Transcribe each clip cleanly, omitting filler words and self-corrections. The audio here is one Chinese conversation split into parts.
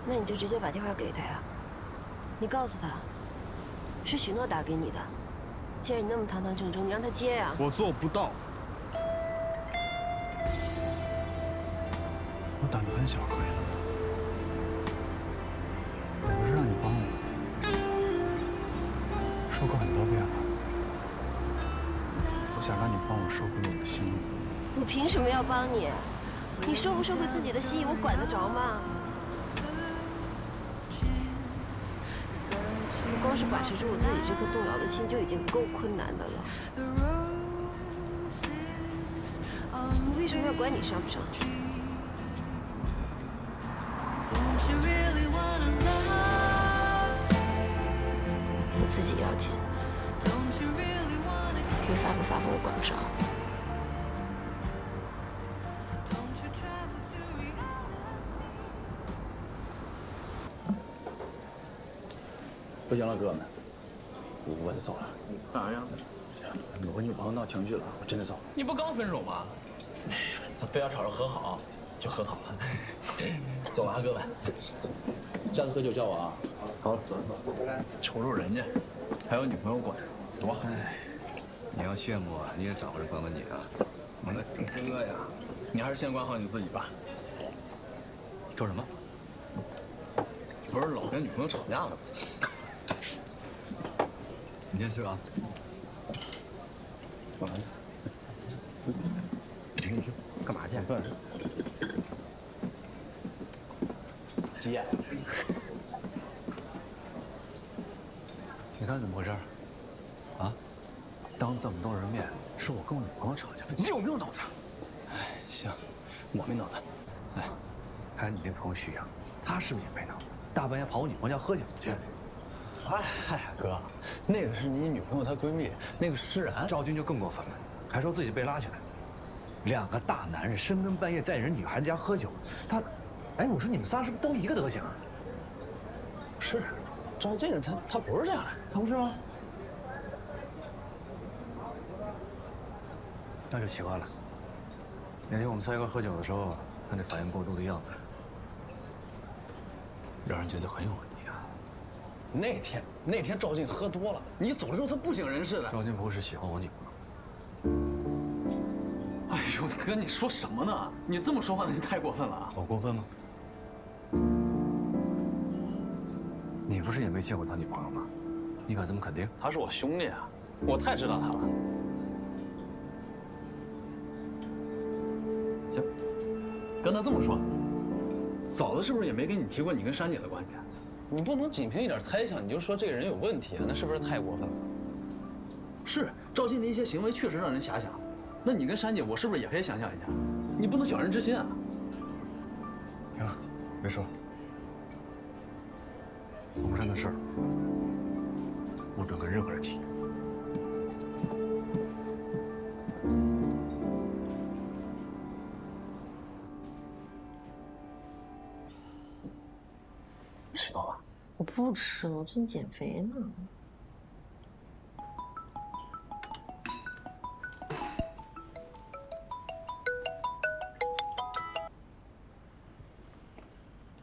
那你就直接把电话给他呀。你告诉他，是许诺打给你的。既然你那么堂堂正正，你让他接呀。我做不到。我胆子很小，可以了吗？我不是让你帮我，说过很多遍了。我想让你帮我收回我的心意。我凭什么要帮你？你收不收回自己的心意，我管得着吗？我光是把持住我自己这颗动摇的心，就已经够困难的了。我为什么要管你伤不伤心？我自己要紧，你发不发疯我管不着。不行了，哥们，我得走了。干啥呀？我和女朋友闹情绪了，我真的走。你不刚分手吗？哎呀，他非要吵着和好，就和好了。走了啊，哥们，下次喝酒叫我啊。好，走。瞅瞅人家，还有女朋友管，多好。你要羡慕啊，你也找个人管管你啊。哥呀，你还是先管好你自己吧。说什么？不是老跟女朋友吵架了吗？你先吃啊。干嘛去？你去干嘛去？急眼。你看怎么回事？啊？当这么多人面说我跟我女朋友吵架，你有没有脑子？哎，行，我没脑子。哎，还有你那朋友徐阳，他是不是也没脑子？大半夜跑我女朋友家喝酒去。哎，哥，那个是你女朋友她闺蜜，那个施然。赵军就更过分了，还说自己被拉去了。两个大男人深更半夜在人女孩子家喝酒，他，哎，我说你们仨是不是都一个德行啊？是，赵静她不是这样的，他不是吗？那就奇怪了。那天我们仨一块喝酒的时候，他那反应过度的样子，让人觉得很有问题啊。那天赵静喝多了，你走的时候她不省人事的。赵金不是喜欢我女朋友。哎呦，哥，你说什么呢？你这么说话，那就太过分了啊！我过分吗？你不是也没见过他女朋友吗？你敢这么肯定？他是我兄弟啊，我太知道他了。行，跟他这么说，嫂子是不是也没跟你提过你跟珊姐的关系啊？你不能仅凭一点猜想你就说这个人有问题啊，那是不是太过分了？是，赵进的一些行为确实让人遐想。那你跟珊姐，我是不是也可以想象一下？你不能小人之心啊！行了，别说了。嵩山的事儿，不准跟任何人提。吃药吧。我不吃了，我正减肥呢。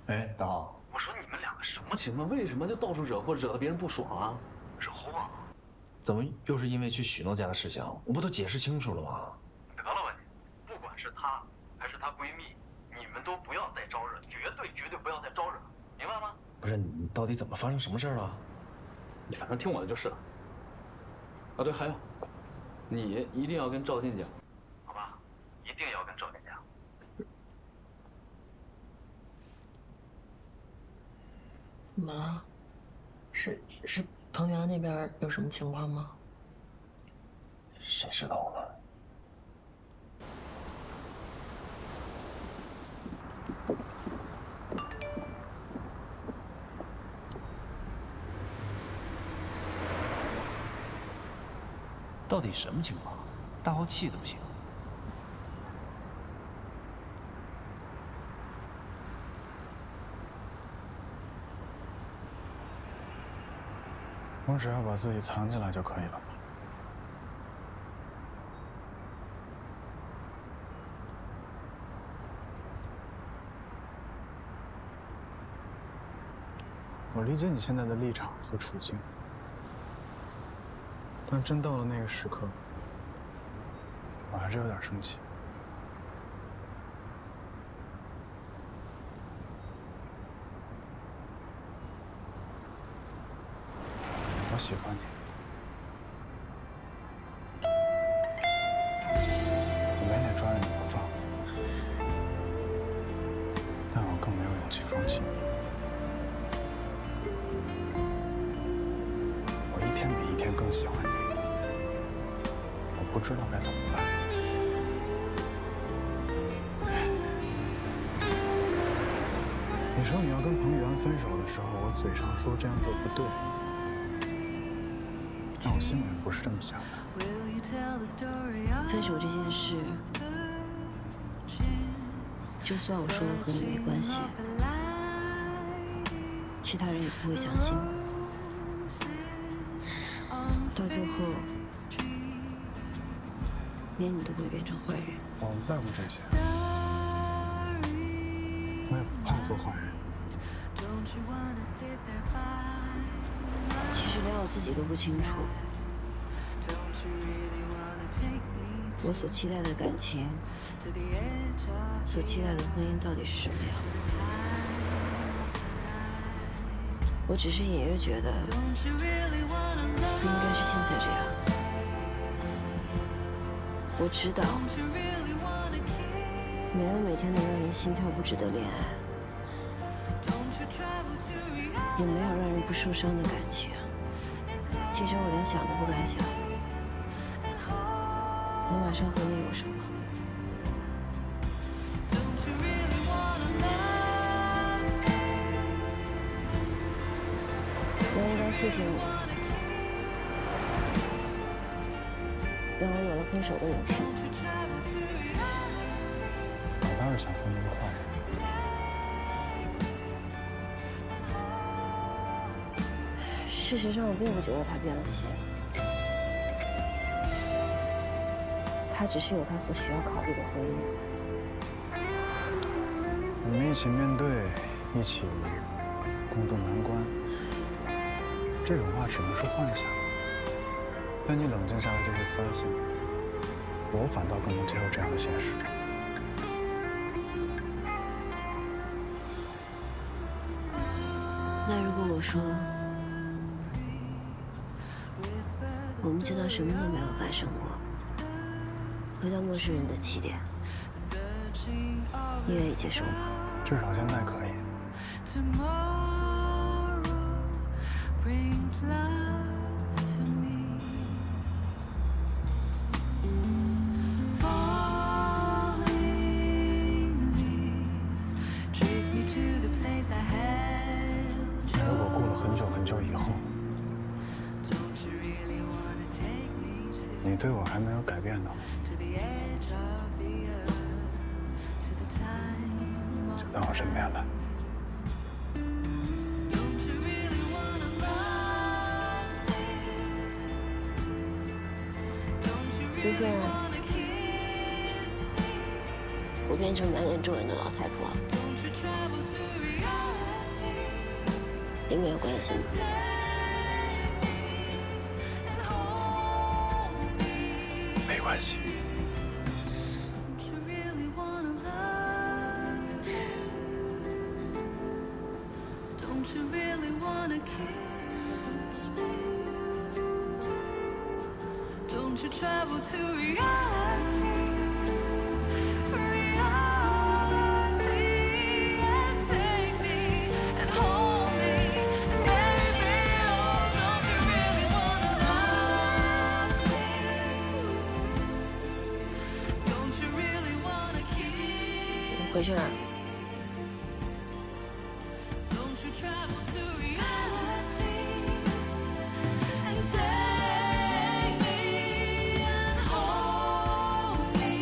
哎，大浩，我说你们两个什么情况？为什么就到处惹祸，惹得别人不爽啊？惹祸？怎么又是因为去许诺家的事情？我不都解释清楚了吗？得了吧你，不管是她还是她闺蜜，你们都不要再招惹，绝对不要再招惹，明白吗？不是你到底怎么发生什么事儿了？你反正听我的就是了。啊，对，还有，你一定要跟赵静讲，好吧？一定要跟赵静讲。怎么了？是彭源那边有什么情况吗？谁知道呢？到底什么情况？大豪气的不行。我只要把自己藏起来就可以了吧？我理解你现在的立场和处境，但真到了那个时刻，我还是有点生气。我喜欢你，我没脸抓着你不放，但我更没有勇气放弃你。我一天比一天更喜欢你，我不知道该怎么办。你说你要跟彭玉安分手的时候，我嘴上说这样做不对。但我心里面不是这么想的。分手这件事，就算我说了和你没关系，其他人也不会相信。到最后，连你都会变成坏人。我不在乎这些，我也不怕做坏人。其实连我自己都不清楚，我所期待的感情，所期待的婚姻到底是什么样子。我只是隐约觉得，不应该是现在这样。我知道，没有每天能让人心跳不止的恋爱，也没有让人不受伤的感情。其实我连想都不敢想，我马上和你有什么？我应该谢谢你，让我有了分手的勇气。我倒是想分那个坏人。事实上，我并不觉得他变了心，他只是有他所需要考虑的婚姻。我们一起面对，一起共度难关，这种话只能是幻想。但你冷静下来就会发现，我反倒更能接受这样的现实。那如果我说，我们就当什么都没有发生过，回到陌生人的起点，你愿意接受吗？至少现在可以。如果过了很久很久以后，你对我还没有改变的话，就到我身边来。就算我变成满脸皱纹的老太婆，也没有关系。没关系。Don't you travel to reality, reality, and take me and hold me, baby, oh, don't you really wanna love me? Don't you really wanna keep? 回去了。Don't you travel to reality and take me and hold me?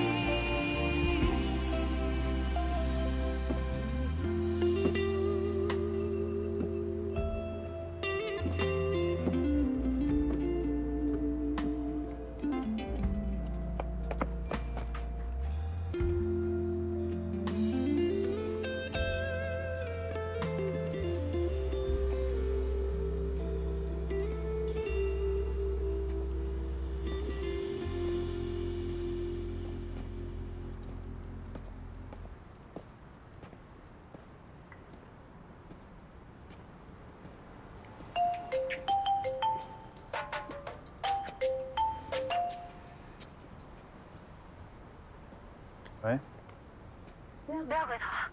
回头啊！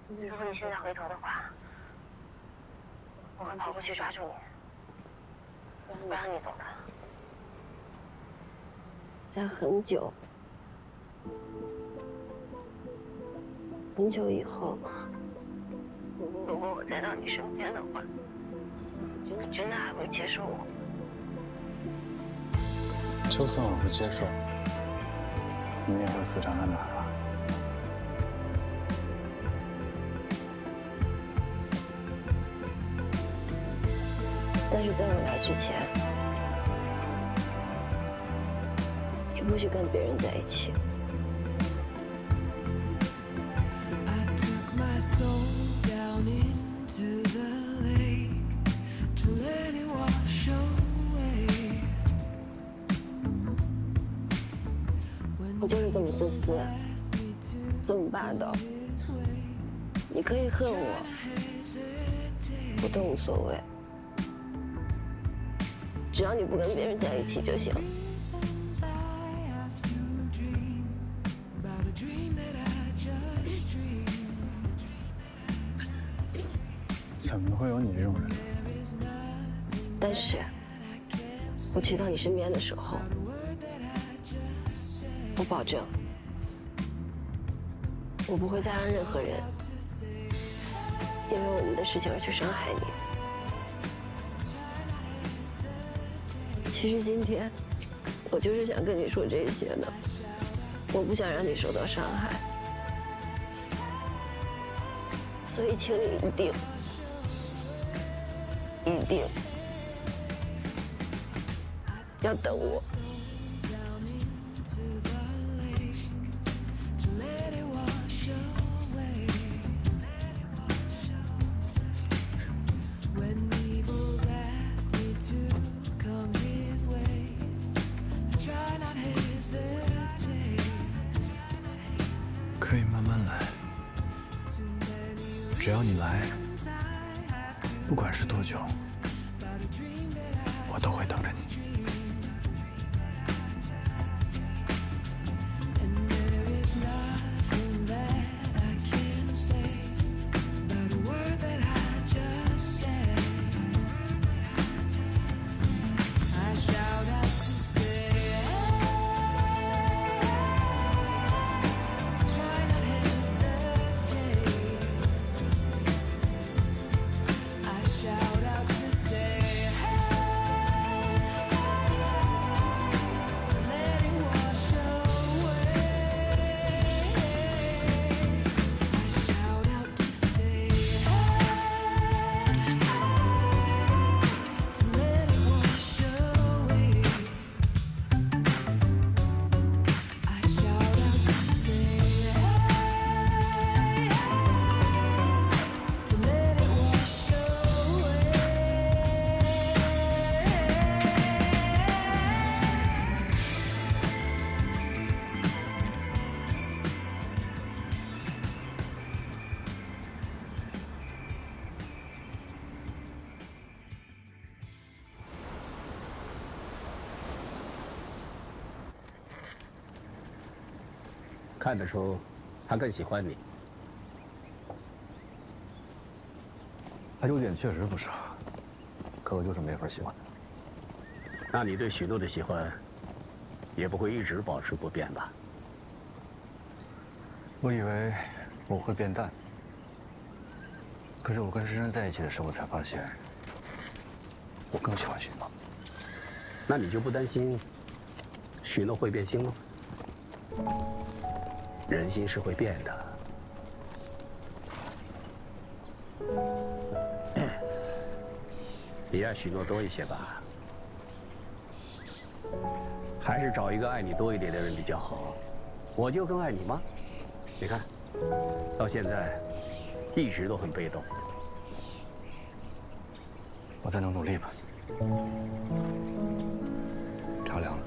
如果你现在回头的话，我会跑过去抓住你，不让你走的。在很久很久以后，如果我再到你身边的话，你真的还会接受我？就算我不接受，你也会死缠烂打吧？但是在我来之前，你不许跟别人在一起。 I took my soul down into the lake to let it wash away. 我就是这么自私，这么霸道。你可以恨我，我都无所谓，只要你不跟别人在一起就行。 怎么会有你这种人？但是，我去到你身边的时候，我保证，我不会再让任何人因为我们的事情而去伤害你。其实今天，我就是想跟你说这些的，我不想让你受到伤害，所以请你一定要等我。 可以慢慢来，只要你来，不管是多久，我都会等着你。 看得出，他更喜欢你。他优点确实不少，可我就是没法喜欢他。那你对许诺的喜欢，也不会一直保持不变吧？我以为我会变淡，可是我跟珊珊在一起的时候，我才发现，我更喜欢许诺。那你就不担心许诺会变心吗？人心是会变的。你爱许诺多一些吧，还是找一个爱你多一点的人比较好。我就更爱你吗？你看，到现在一直都很被动。我再努努力吧。茶凉了。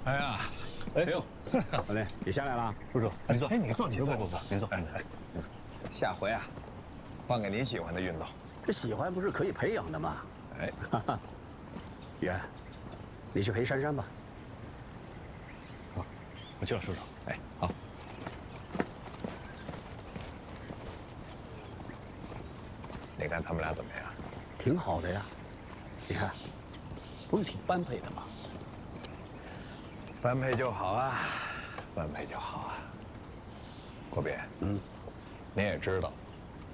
哎呀，哎呦，老雷，你下来了，叔叔，您坐。哎，你坐，你坐，不，您坐。哎，下回啊，换个你喜欢的运动。这喜欢不是可以培养的吗？哎，哈哈，远，你去陪珊珊吧。我去了，叔叔。哎，好。你看他们俩怎么样？挺好的呀。你看，不是挺般配的吗？般配就好啊，般配就好啊。国斌，你也知道，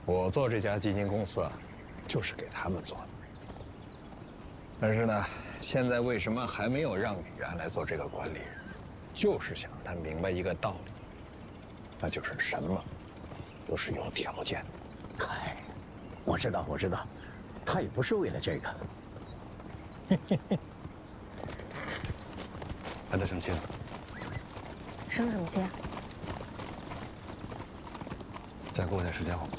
我做这家基金公司啊，就是给他们做的。但是呢，现在为什么还没有让李媛来做这个管理人？就是想让他明白一个道理，那就是什么都是有条件的。嗨，我知道，他也不是为了这个。还在生气呢？生什么气啊？再给我点时间好吗？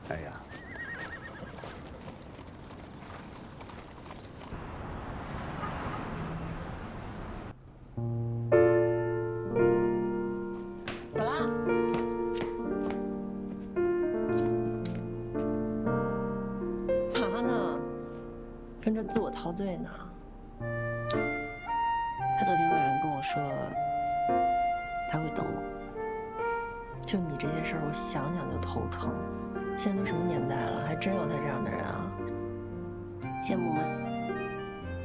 哎呀，走啦。嘛呢？跟着自我陶醉呢？他昨天晚上跟我说，他会等我。就你这些事儿，我想想就头疼。现在都什么年代了，还真有他这样的人啊？羡慕吗？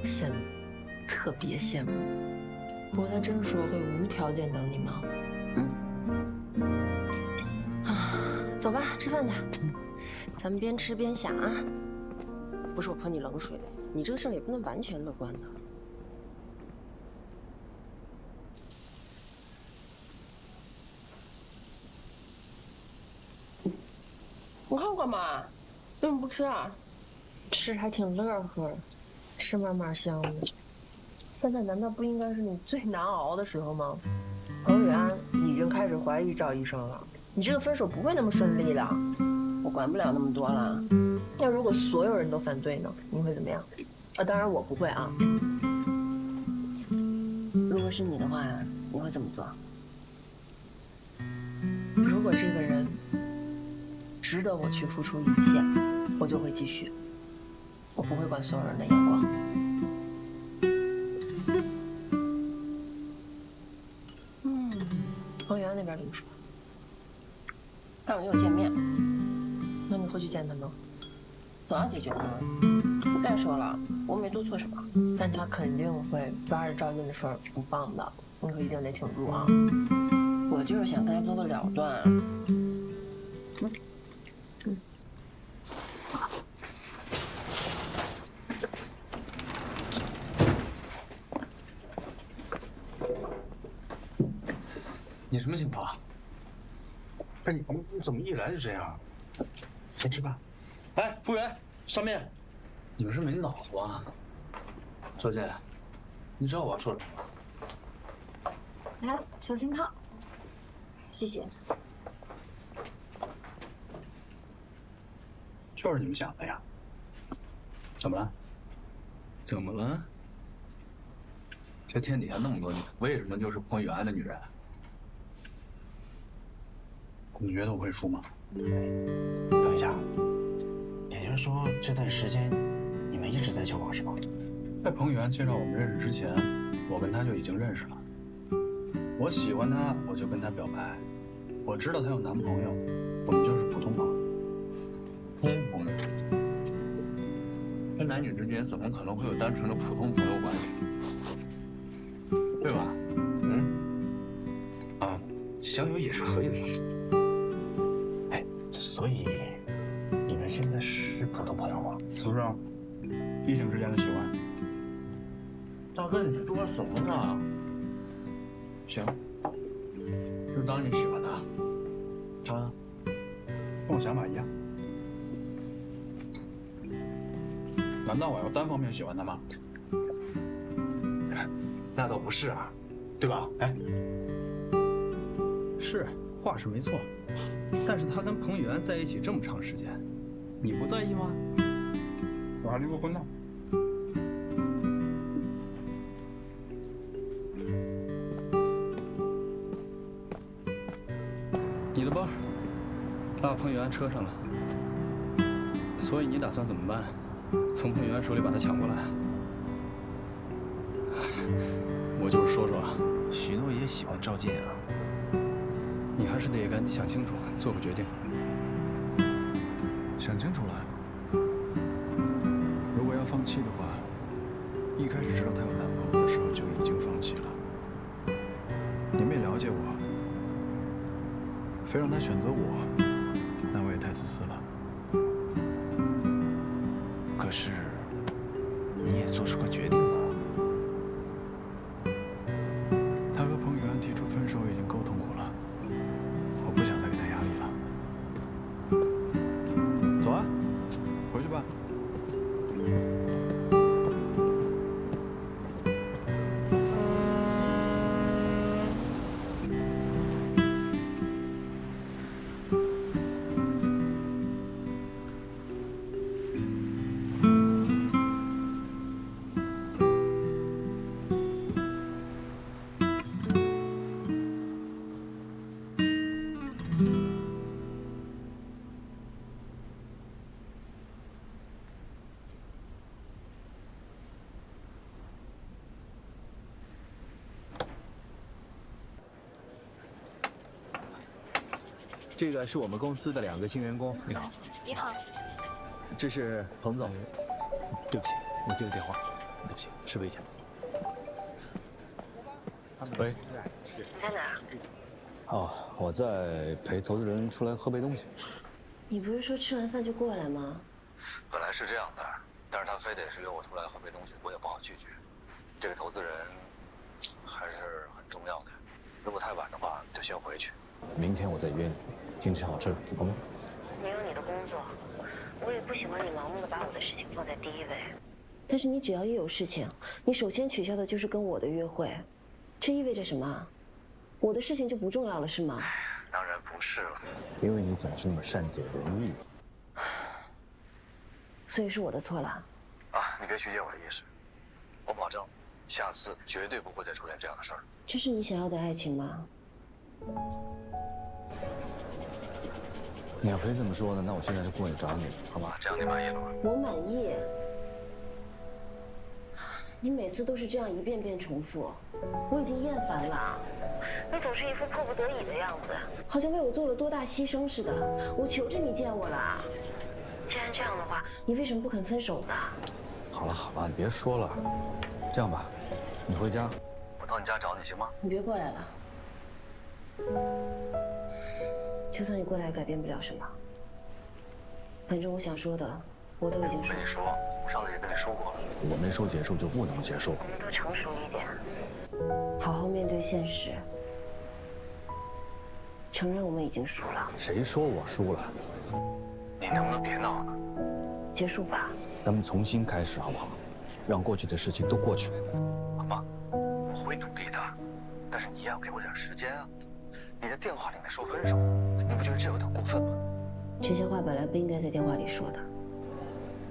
羡慕，特别羡慕。不过他真说会无条件等你吗？啊，走吧，吃饭去。咱们边吃边想啊。不是我泼你冷水，你这个事儿也不能完全乐观的。你看干嘛？为什么不吃啊？吃还挺乐呵，是慢慢香的。现在难道不应该是你最难熬的时候吗？彭源已经开始怀疑赵医生了，你这个分手不会那么顺利的。我管不了那么多了。那如果所有人都反对呢？你会怎么样？当然我不会啊。如果是你的话，你会怎么做？如果这个人值得我去付出一切，我就会继续。我不会管所有人的眼光。彭源那边怎么说？他们又见面，那你会去见他吗？总要解决吗？再说了，我没做错什么。但他肯定会抓着赵军的事儿不放的，你可一定得挺住啊！我就是想跟他做个了断。你什么情况？不是你怎么一来就这样？先吃饭。哎，服务员，上面。你们是没脑子吧？小姐，你知道我要说什么吗？来，小心烫。谢谢。就是你们想的呀。怎么了？怎么了？这天底下那么多女，为什么就是彭源的女人？你觉得我会输吗？等一下，也就是说这段时间你们一直在交往是吧？在彭源介绍我们认识之前，我跟他就已经认识了。我喜欢他，我就跟他表白。我知道他有男朋友，我们就是普通朋友。普通朋友？这男女之间怎么可能会有单纯的普通朋友关系？对吧？小友也是可以的。哎，所以你们现在是普通朋友吗？不是啊，异性之间的喜欢。大哥，你说什么呢？行，就当你喜欢他。啊，跟我想法一样。难道我要单方面喜欢他吗？那倒不是啊，对吧？哎，是，话是没错，但是他跟彭源在一起这么长时间，你不在意吗？我还离过婚呢。你的包，拉彭源车上了。所以你打算怎么办？从彭源手里把他抢过来？我就是说说啊，许诺也喜欢赵晋啊。你还是得赶紧想清楚，做个决定。想清楚了。如果要放弃的话，一开始知道她有男朋友的时候就已经放弃了。你们也了解我，非让她选择我，那我也太自私了。可是，你也做出个决定了。她和彭宇安提出分手已经够痛苦了，我不想再给她压力了。走啊，回去吧。这个是我们公司的2个新员工。你好。你好。这是彭总。对不起，我接了电话。对不起，吃杯去。喂。你在哪儿？哦，我在陪投资人出来喝杯东西。你不是说吃完饭就过来吗？本来是这样的，但是他非得是约我出来喝杯东西，我也不好拒绝。这个投资人还是很重要的，如果太晚的话，就先回去。明天我再约你，请吃好吃的，好吗？你有你的工作，我也不喜欢你盲目的把我的事情放在第一位。但是你只要一有事情，你首先取消的就是跟我的约会，这意味着什么？我的事情就不重要了，是吗？当然不是了，因为你总是那么善解人意。所以是我的错了。啊，你别曲解我的意思，我保证，下次绝对不会再出现这样的事儿。这是你想要的爱情吗？你要非这么说呢，那我现在就过去找你，好吧？这样你满意了吗？我满意。你每次都是这样一遍遍重复，我已经厌烦了。你总是一副迫不得已的样子，好像为我做了多大牺牲似的。我求着你见我了。既然这样的话，你为什么不肯分手呢？好了好了，你别说了。这样吧，你回家，我到你家找你，行吗？你别过来了。就算你过来，也改变不了什么。反正我想说的，我都已经说了。我跟你说，我上次也跟你说过了，我没说结束就不能结束。我们都成熟一点，好好面对现实，承认我们已经输了。谁说我输了？你能不能别闹了？结束吧。咱们重新开始好不好？让过去的事情都过去，好吗？我会努力的，但是你也要给我点时间啊。你在电话里面说分手，你不觉得这有点过分吗？这些话本来不应该在电话里说的。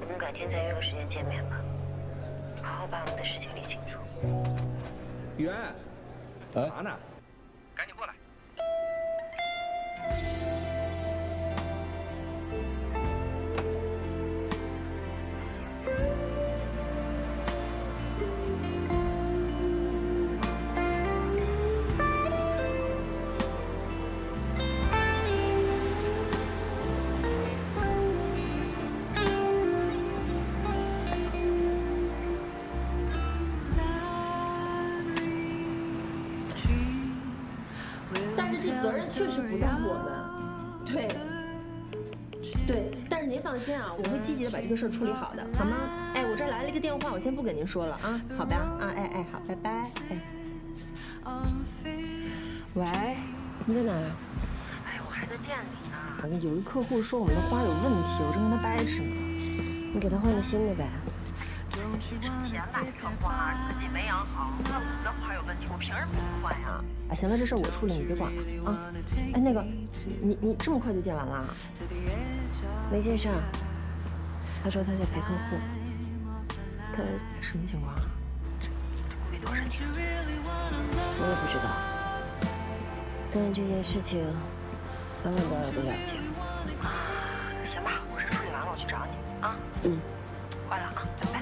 我们改天再约个时间见面吧，好好把我们的事情理清楚。远，干嘛呢？赶紧过来。但是这责任确实不在我们，对，但是您放心啊，我会积极的把这个事儿处理好的，好吗？哎，我这儿来了一个电话，我先不跟您说了啊，好吧？啊，哎，好，拜拜，哎。喂，你在哪儿？哎，我还在店里呢。有一客户说我们的花有问题，我正跟他掰扯呢。你给他换个新的呗。之前买这个花自己没养好，那我们的花有问题，我凭什么不换呀？啊，行了，这事儿我处理，你别管了啊。哎，那个，你这么快就见完了？没见上。他说他在陪客户。他什么情况？这多少钱？我也不知道。但是这件事情，早晚都要有个了结。行吧，我这处理完了，我去找你。嗯，挂了啊，拜拜。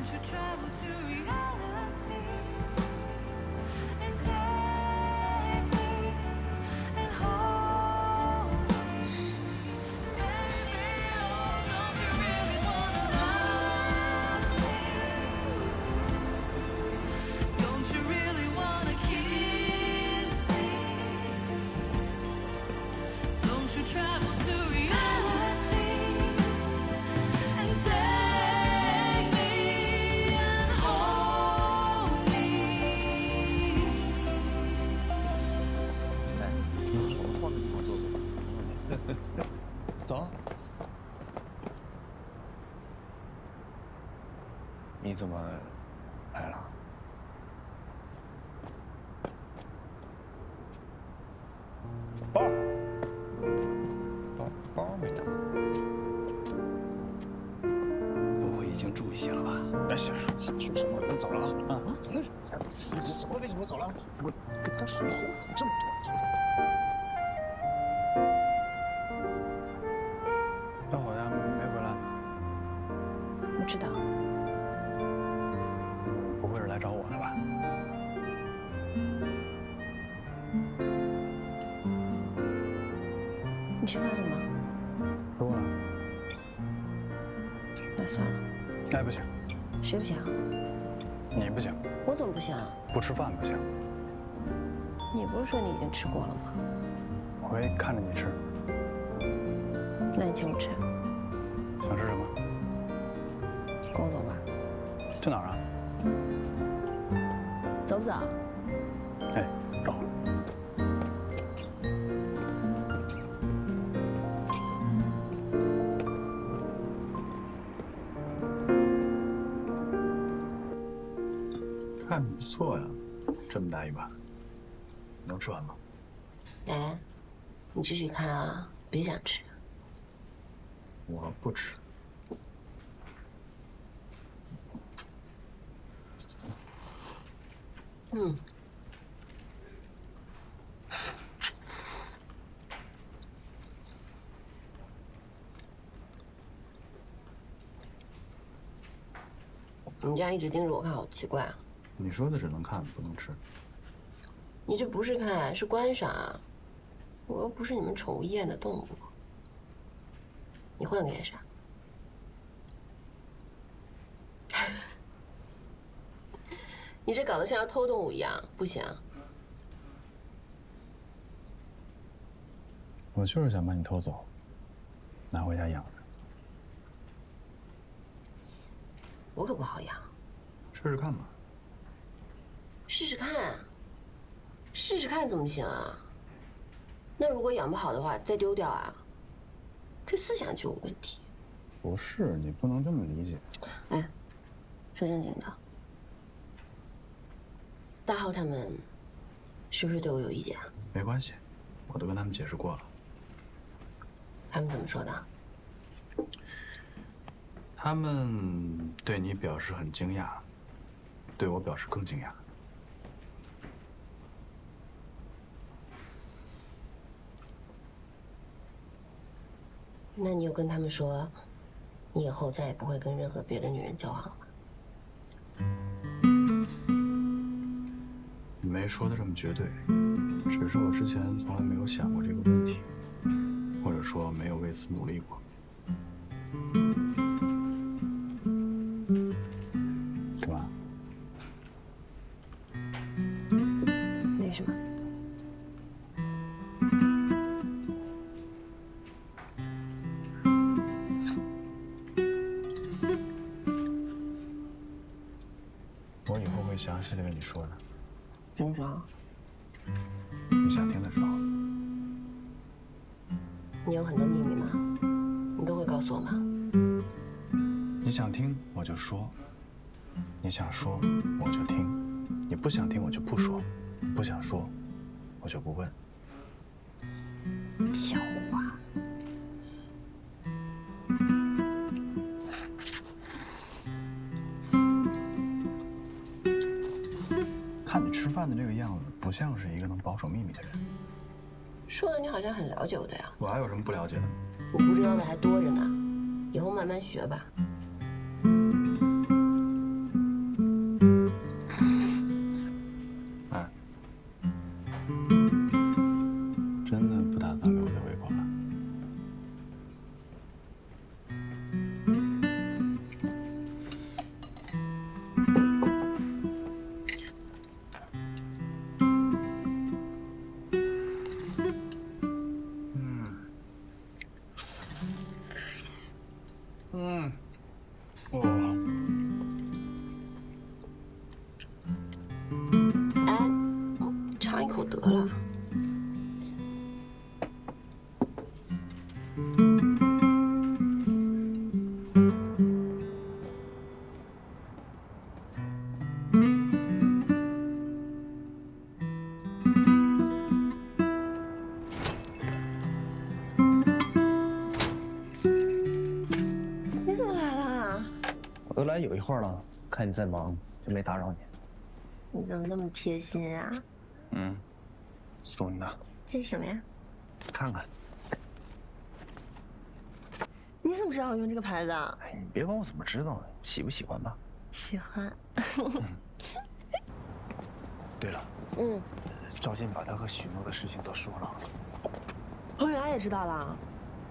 走。你怎么来了？包没带。不会已经住下了吧？哎，说什么？我走了啊！啊，怎么了？你怎么为什么走了？我跟他说话怎么这么多？大伙呀，没回来。我知道。不会是来找我的吧？你吃饭了吗？吃过了。那算了。哎，不行。谁不行？你不行。我怎么不行？不吃饭不行。你不是说你已经吃过了吗？我会看着你吃。那你请我吃。想吃什么？跟我走吧。去哪儿啊？走不走？哎，走。看着不错呀，这么大一碗，能吃完吗？哎，你继续看啊，别想吃。我不吃。嗯。你这样一直盯着我看，好奇怪啊！你说的只能看不能吃。你这不是看，是观赏啊！我又不是你们宠物医院的动物。你换个眼神。你这搞得像要偷动物一样，不行。我就是想把你偷走，拿回家养着。我可不好养。试试看吧。试试看。试试看怎么行啊？那如果养不好的话，再丢掉啊？这思想就有问题。不是，你不能这么理解。哎，说正经的。大浩他们是不是对我有意见啊？没关系，我都跟他们解释过了。他们怎么说的？他们对你表示很惊讶，对我表示更惊讶。那你有跟他们说，你以后再也不会跟任何别的女人交往了吗？没说的这么绝对，只是我之前从来没有想过这个问题，或者说没有为此努力过。干嘛？没什么。我以后会详细的跟你说的。什么时候？你想听的时候。你有很多秘密吗？你都会告诉我吗？你想听我就说，你想说我就听，你不想听我就不说，不想说我就不问。狡猾。看你吃饭的这个样子，不像是一个能保守秘密的人。说的你好像很了解我的呀。我还有什么不了解的？你不知道的还多着呢，以后慢慢学吧。都来有一会儿了，看你在忙，就没打扰你。你怎么那么贴心啊？送你的。这是什么呀？看看。你怎么知道我用这个牌子啊？哎，你别管我怎么知道的，喜不喜欢吧？喜欢。对了，赵鑫把他和许诺的事情都说了。彭远也知道了？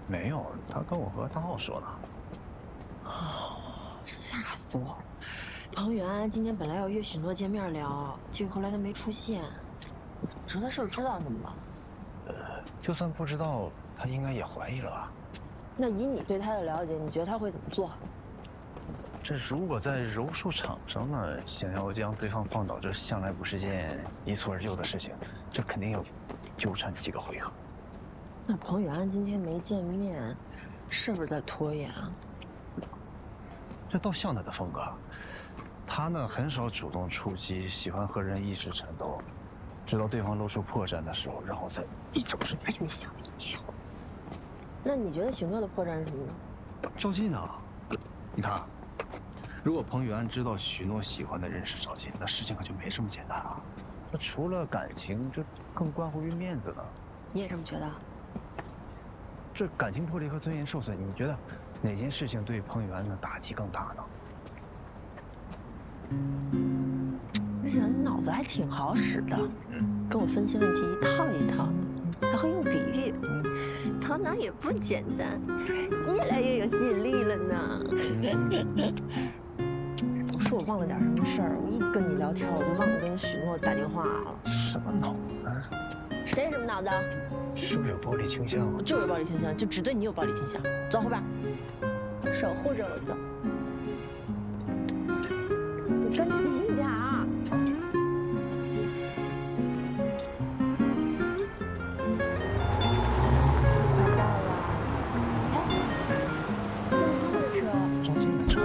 没有，他跟我和大浩说的。吓死我！彭远今天本来要约许诺见面聊，结果后来他没出现。你说他是不是知道怎么了？就算不知道，他应该也怀疑了吧？那以你对他的了解，你觉得他会怎么做？这如果在柔术场上呢，想要将对方放倒，这向来不是件一蹴而就的事情，这肯定要纠缠几个回合。那彭远今天没见面，是不是在拖延啊？这倒像他的风格。他呢，很少主动出击，喜欢和人一直缠斗，直到对方露出破绽的时候，然后再一招制敌。哎，你吓我一跳。那你觉得许诺的破绽是什么呢？赵鑫呢？你看，如果彭远知道许诺喜欢的人是赵鑫，那事情可就没这么简单了。那除了感情，这更关乎于面子呢。你也这么觉得？这感情破裂和尊严受损，你觉得哪件事情对彭远的打击更大呢？而且你脑子还挺好使的，跟我分析问题一套一套，还会用比喻，头脑也不简单，越来越有吸引力了呢。我说我忘了点什么事儿，我一跟你聊天我就忘了跟许诺打电话了。什么脑子？谁什么脑子？是不是有暴力倾向啊？就有暴力倾向，就只对你有暴力倾向。走后边，守护着我走。你跟紧一点啊！快到了。哎，这是他们的车。赵鑫的车。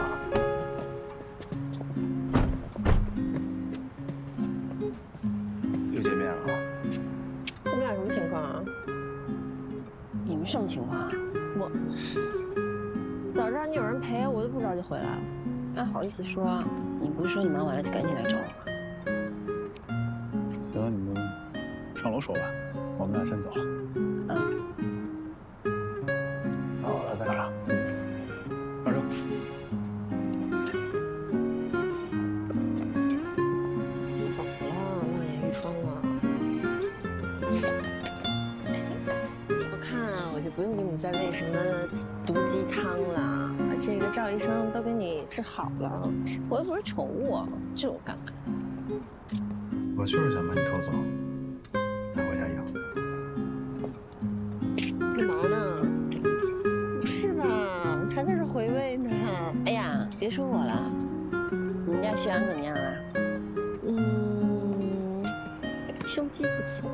又见面了。你们俩什么情况啊？你们什么情况啊？我早知道你有人陪，我都不着急回来了。还好意思说啊？你不是说你忙完了就赶紧来找我吗？行，你们上楼说吧，我们俩先走了。哦，在哪儿？二周。怎么了？望眼欲穿了。我看啊，我就不用给你再喂什么毒鸡汤了。这个赵医生都给你治好了。我又不是宠物，治我干嘛？我就是想把你偷走，带回家养。干嘛呢？不是吧？还在这回味呢。哎呀，别说我了，你们家徐安怎么样了？胸肌不错。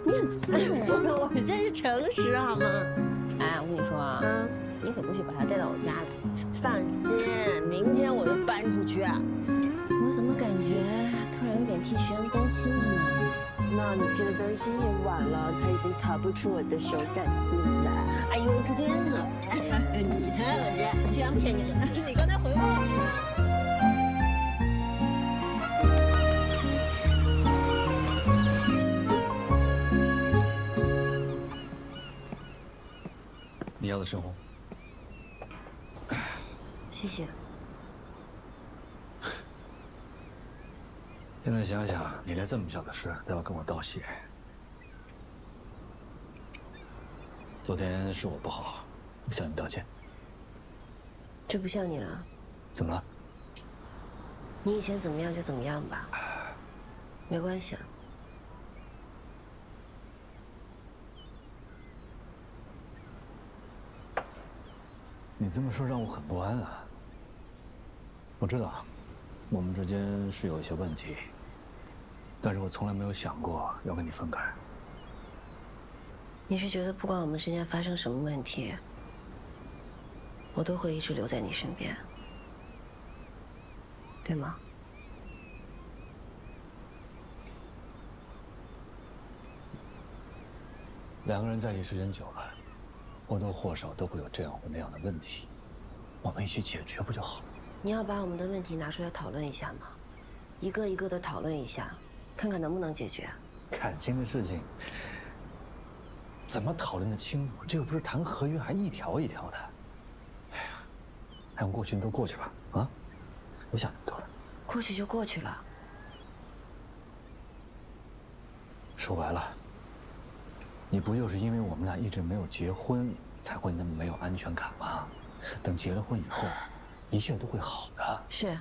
你很私人，我这是诚实好吗？哎，我跟你说啊，你可不许把他带到我家来。放心，明天我就搬出去。我怎么感觉突然有点替徐安担心了呢？那你这个担心也晚了，他已经逃不出我的手掌心了。哎呦，可真是！你才恶心，徐安不嫌你恶心，你刚才回我了是吗？你要的深红。谢谢。现在想想，你连这么小的事都要跟我道谢。昨天是我不好，向你道歉。这不像你了。怎么了？你以前怎么样就怎么样吧，没关系了。你这么说让我很不安啊。我知道，我们之间是有一些问题，但是我从来没有想过要跟你分开。你是觉得不管我们之间发生什么问题，我都会一直留在你身边，对吗？两个人在一起时间久了，或多或少都会有这样或那样的问题，我们一起解决不就好了？你要把我们的问题拿出来讨论一下吗？一个一个的讨论一下，看看能不能解决。感情的事情怎么讨论得清楚？这又不是谈合约，还一条一条的。哎呀，让过去的都过去吧，啊，别想那么多了。过去就过去了。说白了，你不就是因为我们俩一直没有结婚，才会那么没有安全感吗？等结了婚以后，一切都会好的。是，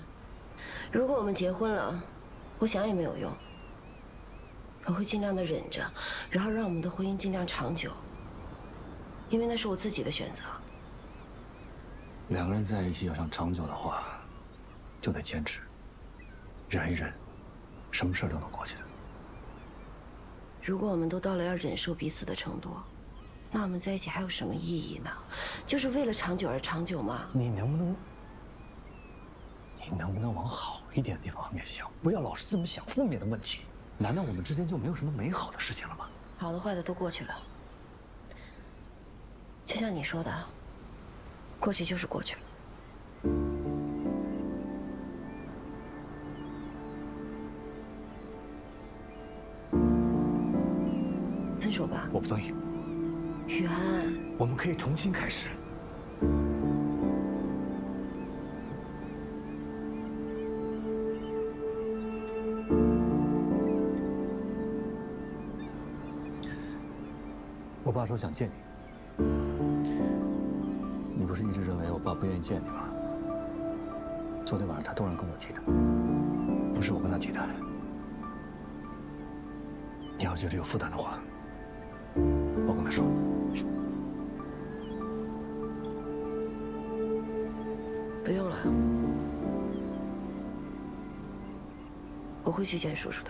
如果我们结婚了，我想也没有用。我会尽量的忍着，然后让我们的婚姻尽量长久，因为那是我自己的选择。两个人在一起要想长久的话，就得坚持，忍一忍，什么事都能过去的。如果我们都到了要忍受彼此的程度，那我们在一起还有什么意义呢？就是为了长久而长久吗？你能不能往好一点的地方面想，不要老是这么想负面的问题？难道我们之间就没有什么美好的事情了吗？好的坏的都过去了，就像你说的，过去就是过去了。分手吧。我不同意。雨安，我们可以重新开始。我爸说想见你，你不是一直认为我爸不愿意见你吗？昨天晚上他突然跟我提的，不是我跟他提的。你要是觉得有负担的话，我跟他说。不用了，我会去见叔叔的。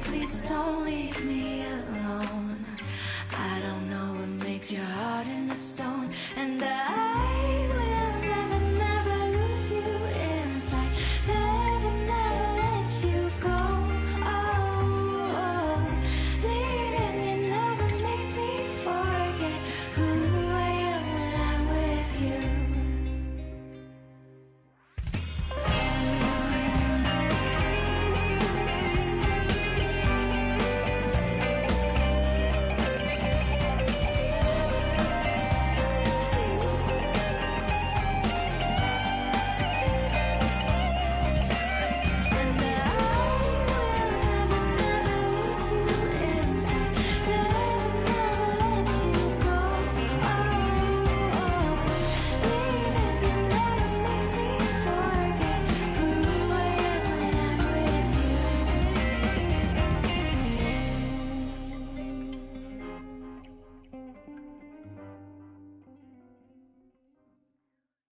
Please don't leave me alone. I don't know what makes your heart